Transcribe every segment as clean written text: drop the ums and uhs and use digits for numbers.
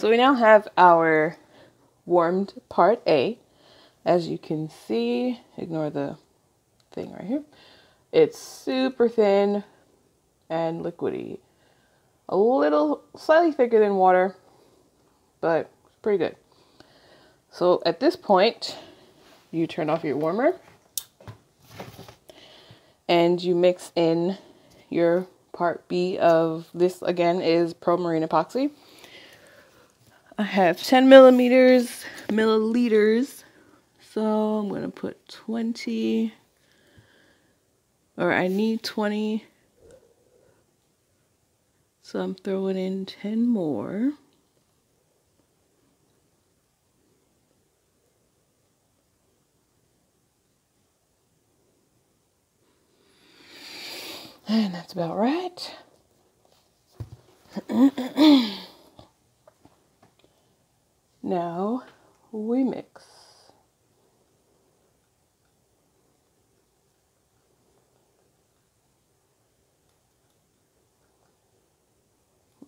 So we now have our warmed part A. As you can see, ignore the thing right here. It's super thin and liquidy. A little, slightly thicker than water, but it's pretty good. So at this point, you turn off your warmer and you mix in your part B of this. Again, is Pro Marine Epoxy. I have 10 milliliters, so I'm going to put 20, or I need 20, so I'm throwing in 10 more. And that's about right. Now we mix.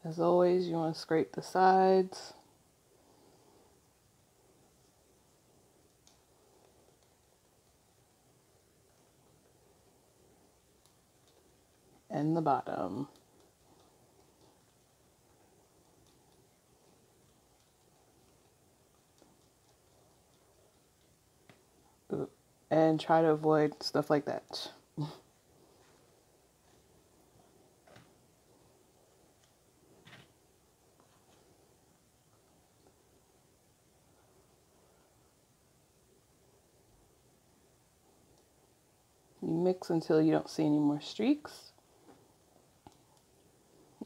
As always, you want to scrape the sides. And the bottom. And try to avoid stuff like that. You mix until you don't see any more streaks.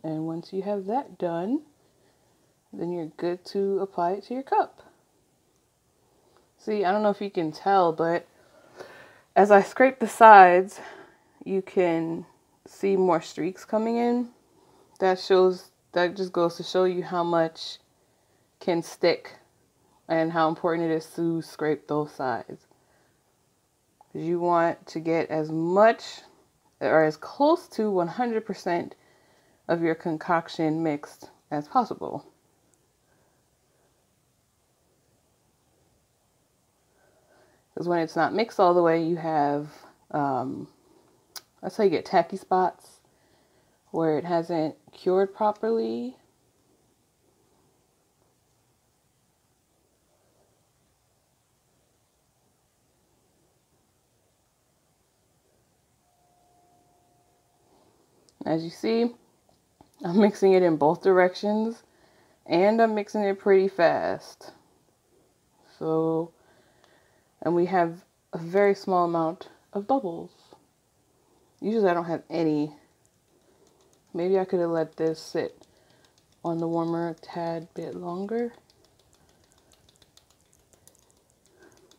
And once you have that done, then you're good to apply it to your cup. See, I don't know if you can tell, but as I scrape the sides, you can see more streaks coming in. That just goes to show you how much can stick and how important it is to scrape those sides. Because you want to get as much or as close to 100% of your concoction mixed as possible. Because when it's not mixed all the way, you have, that's how you get tacky spots where it hasn't cured properly. As you see, I'm mixing it in both directions and I'm mixing it pretty fast. So, and we have a very small amount of bubbles. Usually I don't have any. Maybe I could have let this sit on the warmer a tad bit longer.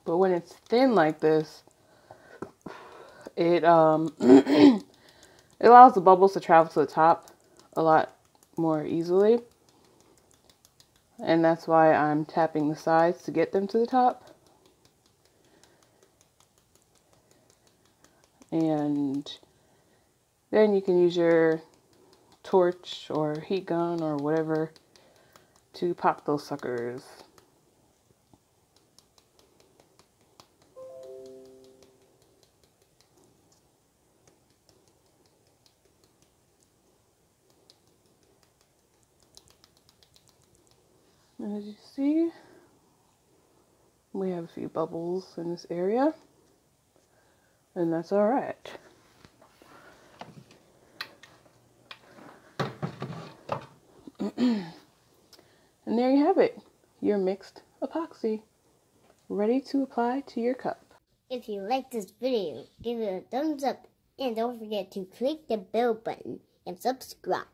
But when it's thin like this, it it allows the bubbles to travel to the top a lot more easily. And that's why I'm tapping the sides to get them to the top. And then you can use your torch or heat gun or whatever to pop those suckers. As you see, we have a few bubbles in this area, and that's all right. And there you have it, your mixed epoxy, ready to apply to your cup. If you like this video, give it a thumbs up and don't forget to click the bell button and subscribe.